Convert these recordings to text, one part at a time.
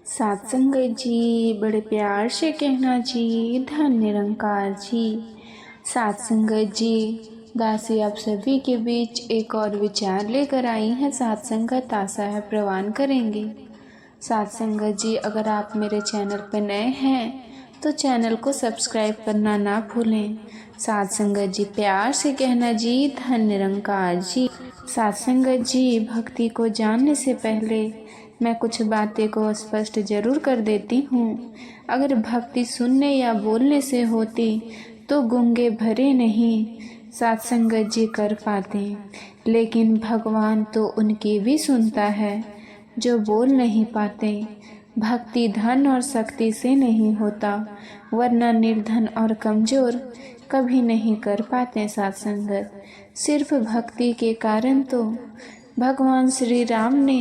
सत्संग जी बड़े प्यार से कहना जी, धन निरंकार जी। सत्संग जी दासी आप सभी के बीच एक और विचार लेकर आई हैं। सत्संगत आशा है प्रवान करेंगे। सत्संग जी अगर आप मेरे चैनल पर नए हैं तो चैनल को सब्सक्राइब करना ना भूलें। सत्संग जी प्यार से कहना जी, धन निरंकार जी। सत्संग जी भक्ति को जानने से पहले मैं कुछ बातें को स्पष्ट जरूर कर देती हूँ। अगर भक्ति सुनने या बोलने से होती तो गूंगे भरे नहीं सत्संग जी कर पाते, लेकिन भगवान तो उनकी भी सुनता है जो बोल नहीं पाते। भक्ति धन और शक्ति से नहीं होता, वरना निर्धन और कमज़ोर कभी नहीं कर पाते सत्संगत। सिर्फ भक्ति के कारण तो भगवान श्री राम ने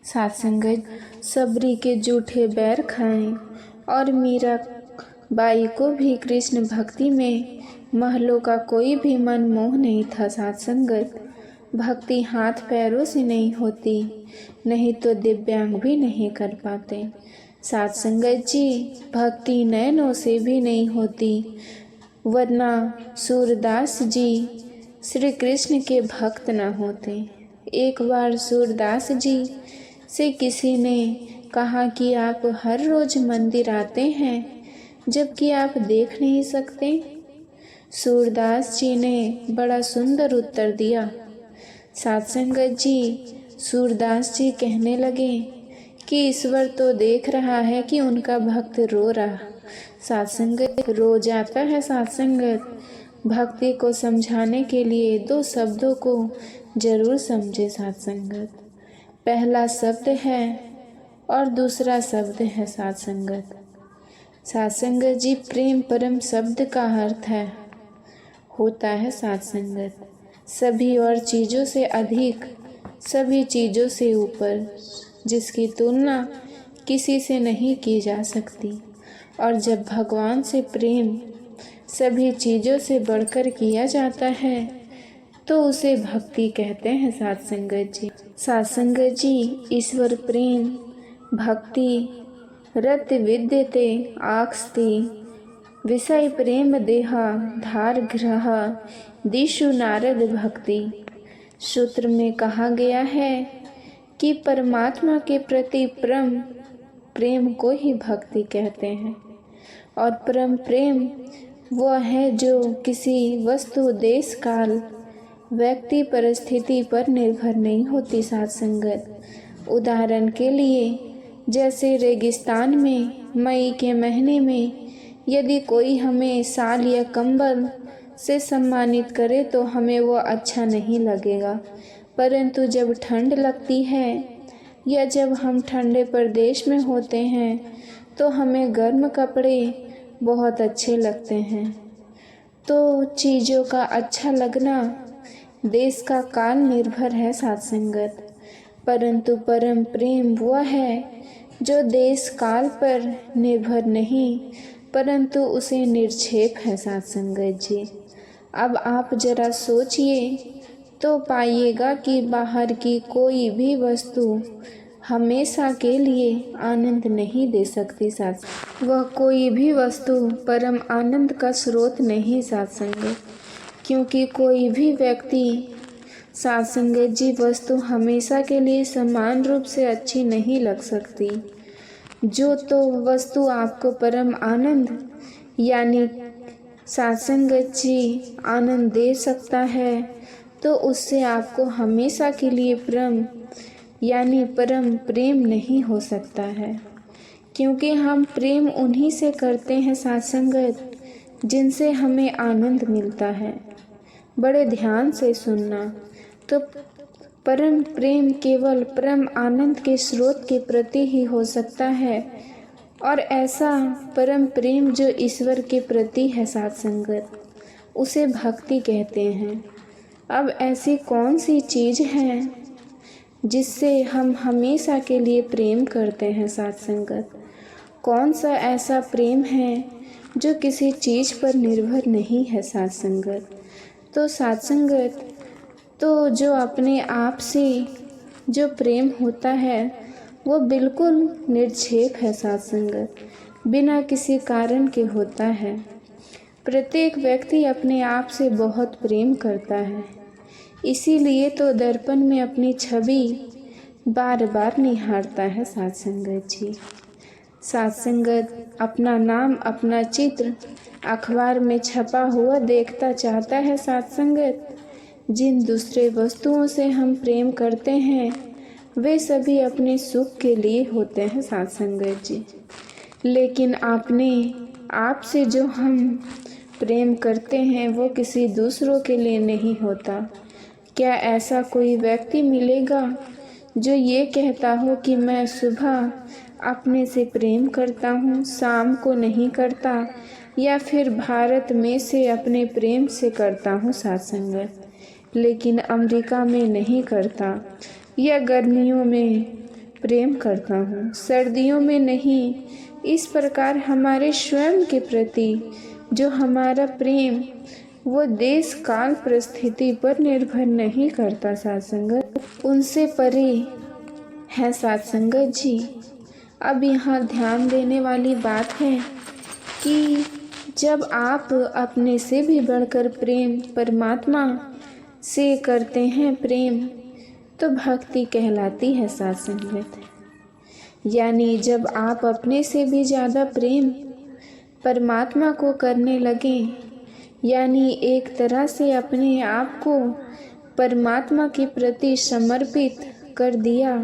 सत्संगत सबरी के जूठे बैर खाए और मीरा बाई को भी कृष्ण भक्ति में महलों का कोई भी मन मोह नहीं था। सत्संगत भक्ति हाथ पैरों से नहीं होती, नहीं तो दिव्यांग भी नहीं कर पाते। सत्संगत जी भक्ति नयनों से भी नहीं होती, वरना सूरदास जी श्री कृष्ण के भक्त न होते। एक बार सूरदास जी से किसी ने कहा कि आप हर रोज मंदिर आते हैं जबकि आप देख नहीं सकते। सूरदास जी ने बड़ा सुंदर उत्तर दिया। सत्संगत जी सूरदास जी कहने लगे कि ईश्वर तो देख रहा है कि उनका भक्त रो रहा। सत्संगत रो जाता है। सत्संगत भक्ति को समझाने के लिए दो शब्दों को जरूर समझे। सत्संगत पहला शब्द है और दूसरा शब्द है सत्संगत। सत्संगत जी प्रेम परम शब्द का अर्थ होता है सत्संगत। सभी और चीज़ों से अधिक, सभी चीज़ों से ऊपर, जिसकी तुलना किसी से नहीं की जा सकती। और जब भगवान से प्रेम सभी चीज़ों से बढ़कर किया जाता है तो उसे भक्ति कहते हैं सत्संगत जी। सत्संगत जी ईश्वर प्रेम भक्ति रत विद्यते आक्स्ति विषय प्रेम देहा धार ग्रह दिशु नारद भक्ति। सूत्र में कहा गया है कि परमात्मा के प्रति परम प्रेम को ही भक्ति कहते हैं, और परम प्रेम वह है जो किसी वस्तु देश काल व्यक्ति परिस्थिति पर निर्भर नहीं होती। सत्संगत उदाहरण के लिए जैसे रेगिस्तान में मई के महीने में यदि कोई हमें शाल या कंबल से सम्मानित करे तो हमें वो अच्छा नहीं लगेगा, परंतु जब ठंड लगती है या जब हम ठंडे प्रदेश में होते हैं तो हमें गर्म कपड़े बहुत अच्छे लगते हैं। तो चीज़ों का अच्छा लगना देश का काल निर्भर है सत्संगत, परंतु परम प्रेम वह है जो देश काल पर निर्भर नहीं परंतु उसे निर्क्षेप है सत्संगत जी। अब आप जरा सोचिए तो पाइएगा कि बाहर की कोई भी वस्तु हमेशा के लिए आनंद नहीं दे सकती। वह कोई भी वस्तु परम आनंद का स्रोत नहीं सत्संगत, क्योंकि कोई भी व्यक्ति सत्संगत जी वस्तु हमेशा के लिए समान रूप से अच्छी नहीं लग सकती। जो तो वस्तु आपको परम आनंद यानी सत्संगत जी आनंद दे सकता है तो उससे आपको हमेशा के लिए परम प्रेम नहीं हो सकता है, क्योंकि हम प्रेम उन्हीं से करते हैं सत्संगत जिनसे हमें आनंद मिलता है। बड़े ध्यान से सुनना, तो परम प्रेम केवल परम आनंद के स्रोत के प्रति ही हो सकता है, और ऐसा परम प्रेम जो ईश्वर के प्रति है सत्संगत उसे भक्ति कहते हैं। अब ऐसी कौन सी चीज़ है जिससे हम हमेशा के लिए प्रेम करते हैं सत्संगत? कौन सा ऐसा प्रेम है जो किसी चीज़ पर निर्भर नहीं है सत्संगत? तो सत्संगत तो जो अपने आप से जो प्रेम होता है वो बिल्कुल निर्क्षेप है सत्संगत, बिना किसी कारण के होता है। प्रत्येक व्यक्ति अपने आप से बहुत प्रेम करता है, इसीलिए तो दर्पण में अपनी छवि बार बार निहारता है सत्संगत जी। सत्संगत अपना नाम, अपना चित्र अखबार में छपा हुआ देखता चाहता है सत्संगत। जिन दूसरे वस्तुओं से हम प्रेम करते हैं वे सभी अपने सुख के लिए होते हैं सत्संगत जी, लेकिन अपने आप से जो हम प्रेम करते हैं वो किसी दूसरों के लिए नहीं होता। क्या ऐसा कोई व्यक्ति मिलेगा जो ये कहता हो कि मैं सुबह अपने से प्रेम करता हूँ, शाम को नहीं करता, या फिर भारत में से अपने प्रेम से करता हूँ सत्संगत, लेकिन अमेरिका में नहीं करता, या गर्मियों में प्रेम करता हूँ, सर्दियों में नहीं। इस प्रकार हमारे स्वयं के प्रति जो हमारा प्रेम वो देश काल परिस्थिति पर निर्भर नहीं करता सत्संगत, उनसे परे है सत्संगत जी। अब यहाँ ध्यान देने वाली बात है कि जब आप अपने से भी बढ़कर प्रेम परमात्मा से करते हैं प्रेम, तो भक्ति कहलाती है सत्संगत। यानी जब आप अपने से भी ज़्यादा प्रेम परमात्मा को करने लगे, यानी एक तरह से अपने आप को परमात्मा के प्रति समर्पित कर दिया।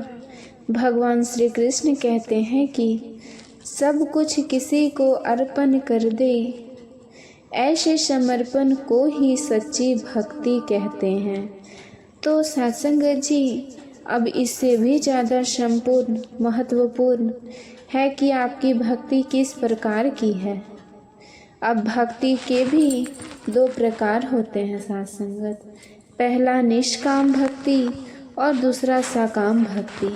भगवान श्री कृष्ण कहते हैं कि सब कुछ किसी को अर्पण कर दे, ऐसे समर्पण को ही सच्ची भक्ति कहते हैं। तो सत्संगत जी, अब इससे भी ज़्यादा संपूर्ण महत्वपूर्ण है कि आपकी भक्ति किस प्रकार की है। अब भक्ति के भी दो प्रकार होते हैं सत्संगत, पहला निष्काम भक्ति और दूसरा सकाम भक्ति।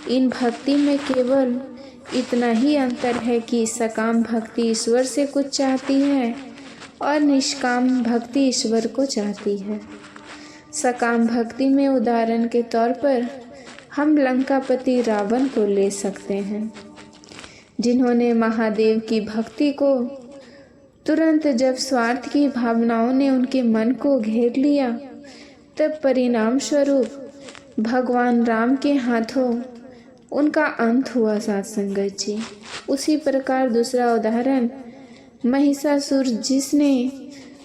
इन भक्ति में केवल इतना ही अंतर है कि सकाम भक्ति ईश्वर से कुछ चाहती है और निष्काम भक्ति ईश्वर को चाहती है। सकाम भक्ति में उदाहरण के तौर पर हम लंकापति रावण को ले सकते हैं, जिन्होंने महादेव की भक्ति को तुरंत जब स्वार्थ की भावनाओं ने उनके मन को घेर लिया, तब परिणाम स्वरूप भगवान राम के हाथों उनका अंत हुआ सत्संगत जी। उसी प्रकार दूसरा उदाहरण महिषासुर, जिसने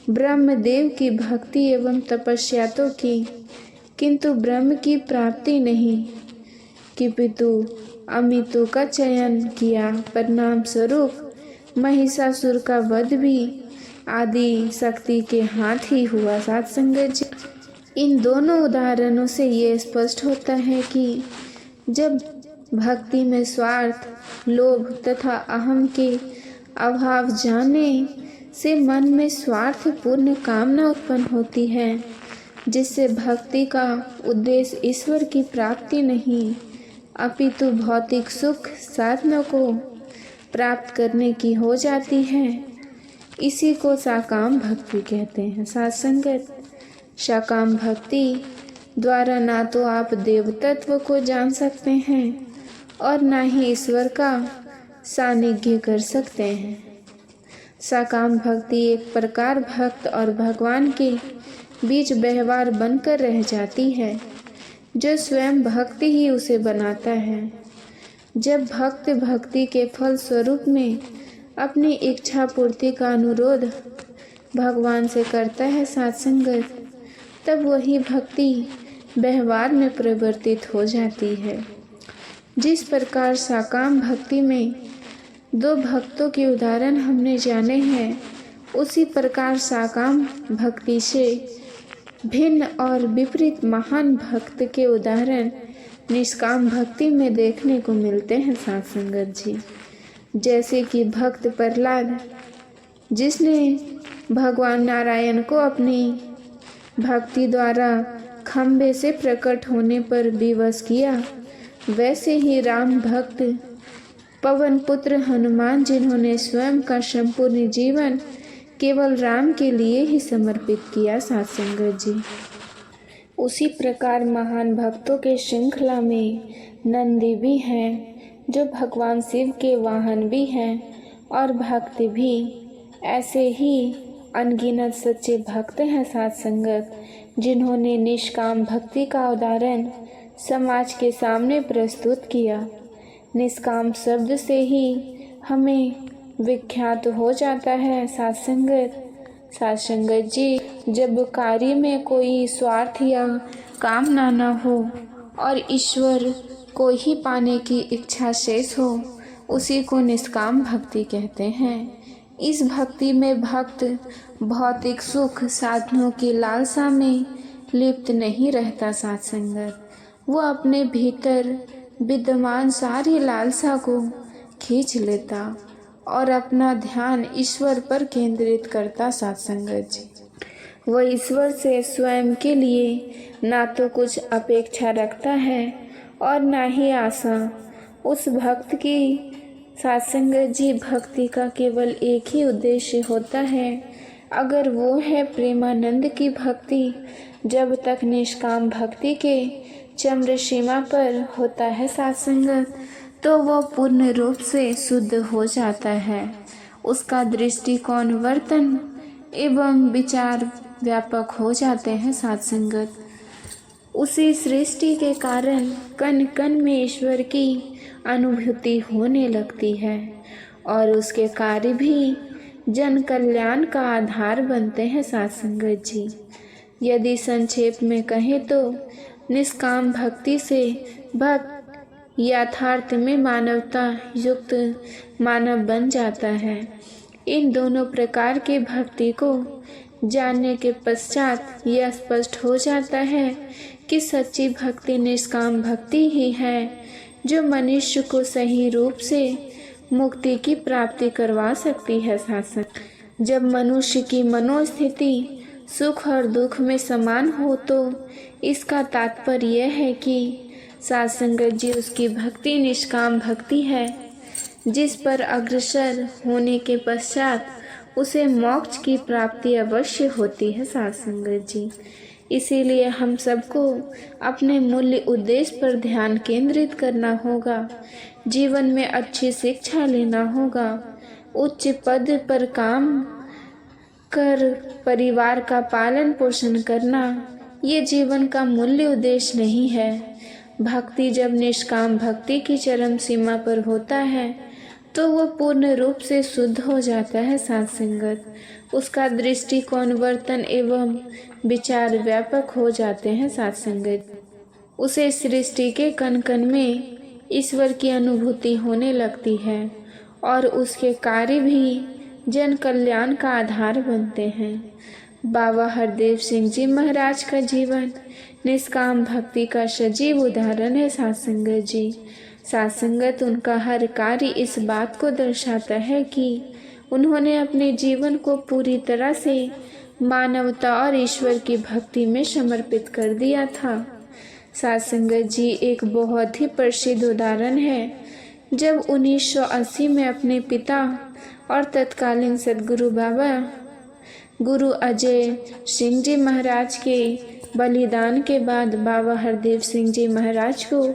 ब्रह्मदेव की भक्ति एवं तपस्या तो की, किंतु ब्रह्म की प्राप्ति नहीं कि पितु अमितु का चयन किया। परिणाम स्वरूप महिषासुर का वध भी आदि शक्ति के हाथ ही हुआ सत्संगत जी। इन दोनों उदाहरणों से ये स्पष्ट होता है कि जब भक्ति में स्वार्थ, लोभ तथा अहम के अभाव जाने से मन में स्वार्थपूर्ण कामना उत्पन्न होती है, जिससे भक्ति का उद्देश्य ईश्वर की प्राप्ति नहीं अपितु भौतिक सुख साधनों को प्राप्त करने की हो जाती है। इसी को सकाम भक्ति कहते हैं सत्संगत। सकाम भक्ति द्वारा ना तो आप देव तत्व को जान सकते हैं और ना ही ईश्वर का सानिध्य कर सकते हैं। सकाम भक्ति एक प्रकार भक्त और भगवान के बीच व्यवहार बनकर रह जाती है, जो स्वयं भक्ति ही उसे बनाता है। जब भक्त भक्ति के फल स्वरूप में अपनी इच्छा पूर्ति का अनुरोध भगवान से करता है सत्संगत, तब वही भक्ति व्यवहार में परिवर्तित हो जाती है। जिस प्रकार सकाम भक्ति में दो भक्तों के उदाहरण हमने जाने हैं, उसी प्रकार सकाम भक्ति से भिन्न और विपरीत महान भक्त के उदाहरण निष्काम भक्ति में देखने को मिलते हैं सत्संगत जी। जैसे कि भक्त प्रहलाद, जिसने भगवान नारायण को अपनी भक्ति द्वारा खंभे से प्रकट होने पर विवश किया, वैसे ही राम भक्त पवन पुत्र हनुमान, जिन्होंने स्वयं का संपूर्ण जीवन केवल राम के लिए ही समर्पित किया सत्संगत जी। उसी प्रकार महान भक्तों के श्रृंखला में नंदी भी हैं, जो भगवान शिव के वाहन भी हैं, और भक्त भी। ऐसे ही अनगिनत सच्चे भक्त हैं साध संगत, जिन्होंने निष्काम भक्ति का उदाहरण समाज के सामने प्रस्तुत किया। निष्काम शब्द से ही हमें विख्यात हो जाता है साध संगत। साध संगत जी, जब कार्य में कोई स्वार्थ या कामना न हो और ईश्वर को ही पाने की इच्छा शेष हो, उसी को निष्काम भक्ति कहते हैं। इस भक्ति में भक्त भौतिक सुख साधनों की लालसा में लिप्त नहीं रहता साध संगत। वो अपने भीतर विद्यमान सारी लालसा को खींच लेता और अपना ध्यान ईश्वर पर केंद्रित करता साध संगत जी। वह ईश्वर से स्वयं के लिए ना तो कुछ अपेक्षा रखता है और ना ही आशा। उस भक्त की साध संगत जी भक्ति का केवल एक ही उद्देश्य होता है, अगर वो है प्रेमानंद की भक्ति। जब तक निष्काम भक्ति के चंद्र सीमा पर होता है साध संगत, तो वह पूर्ण रूप से शुद्ध हो जाता है। उसका दृष्टिकोण वर्तन एवं विचार व्यापक हो जाते हैं साध संगत। उसी सृष्टि के कारण कण कण में ईश्वर की अनुभूति होने लगती है और उसके कार्य भी जन कल्याण का आधार बनते हैं साध संगत जी। यदि संक्षेप में कहें तो निष्काम भक्ति से भक्त यथार्थ में मानवता युक्त मानव बन जाता है। इन दोनों प्रकार के भक्ति को जानने के पश्चात यह स्पष्ट हो जाता है कि सच्ची भक्ति निष्काम भक्ति ही है, जो मनुष्य को सही रूप से मुक्ति की प्राप्ति करवा सकती है साध संगत। जब मनुष्य की मनोस्थिति सुख और दुख में समान हो, तो इसका तात्पर्य यह है कि साध संगत जी उसकी भक्ति निष्काम भक्ति है, जिस पर अग्रसर होने के पश्चात उसे मोक्ष की प्राप्ति अवश्य होती है साध संगत जी। इसीलिए हम सबको अपने मूल्य उद्देश्य पर ध्यान केंद्रित करना होगा, जीवन में अच्छी शिक्षा लेना होगा, उच्च पद पर काम कर परिवार का पालन पोषण करना, ये जीवन का मूल्य उद्देश्य नहीं है। भक्ति जब निष्काम भक्ति की चरम सीमा पर होता है, तो वह पूर्ण रूप से शुद्ध हो जाता है साध संगत। उसका दृष्टिकोण वर्तन एवं विचार व्यापक हो जाते हैं साध संगत। उसे सृष्टि के कण कण में ईश्वर की अनुभूति होने लगती है और उसके कार्य भी जन कल्याण का आधार बनते हैं। बाबा हरदेव सिंह जी महाराज का जीवन निष्काम भक्ति का सजीव उदाहरण है साध संगत जी। साध संगत उनका हर कार्य इस बात को दर्शाता है कि उन्होंने अपने जीवन को पूरी तरह से मानवता और ईश्वर की भक्ति में समर्पित कर दिया था। साध संगत जी एक बहुत ही प्रसिद्ध उदाहरण है। जब 1980 में अपने पिता और तत्कालीन सद्गुरु बाबा गुरु अजय सिंह जी महाराज के बलिदान के बाद बाबा हरदेव सिंह जी महाराज को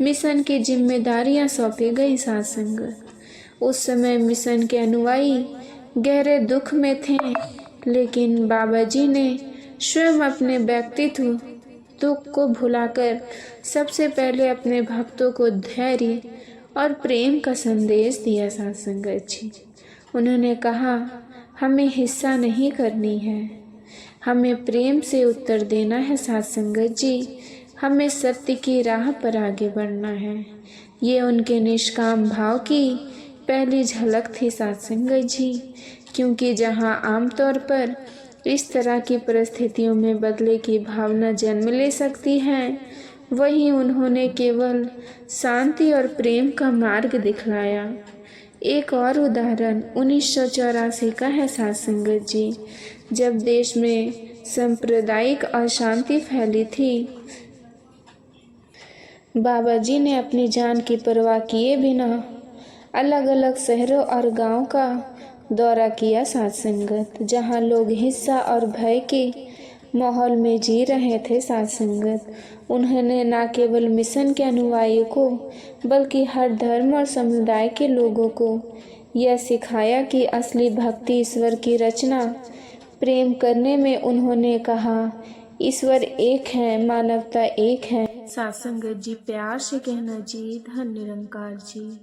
मिशन की जिम्मेदारियां सौंपी गई साध संगत। उस समय मिशन के अनुयायी गहरे दुख में थे, लेकिन बाबा जी ने स्वयं अपने व्यक्तित्व दुख को भुलाकर सबसे पहले अपने भक्तों को धैर्य और प्रेम का संदेश दिया साध संगत जी। उन्होंने कहा, हमें हिस्सा नहीं करनी है, हमें प्रेम से उत्तर देना है साध संगत जी। हमें सत्य की राह पर आगे बढ़ना है। ये उनके निष्काम भाव की पहली झलक थी साध संगत जी। क्योंकि जहाँ आमतौर पर इस तरह की परिस्थितियों में बदले की भावना जन्म ले सकती है, वहीं उन्होंने केवल शांति और प्रेम का मार्ग दिखलाया। एक और उदाहरण 1984 का है साध संगत जी, जब देश में सांप्रदायिक अशांति फैली थी। बाबा जी ने अपनी जान की परवाह किए बिना अलग अलग शहरों और गांवों का दौरा किया साध संगत, जहां लोग हिंसा और भय के माहौल में जी रहे थे साथ संगत। उन्होंने न केवल मिशन के अनुयायियों को बल्कि हर धर्म और समुदाय के लोगों को यह सिखाया कि असली भक्ति ईश्वर की रचना प्रेम करने में। उन्होंने कहा, ईश्वर एक है, मानवता एक है। साथ संगत जी, प्यार से कहना जी, धन निरंकार जी।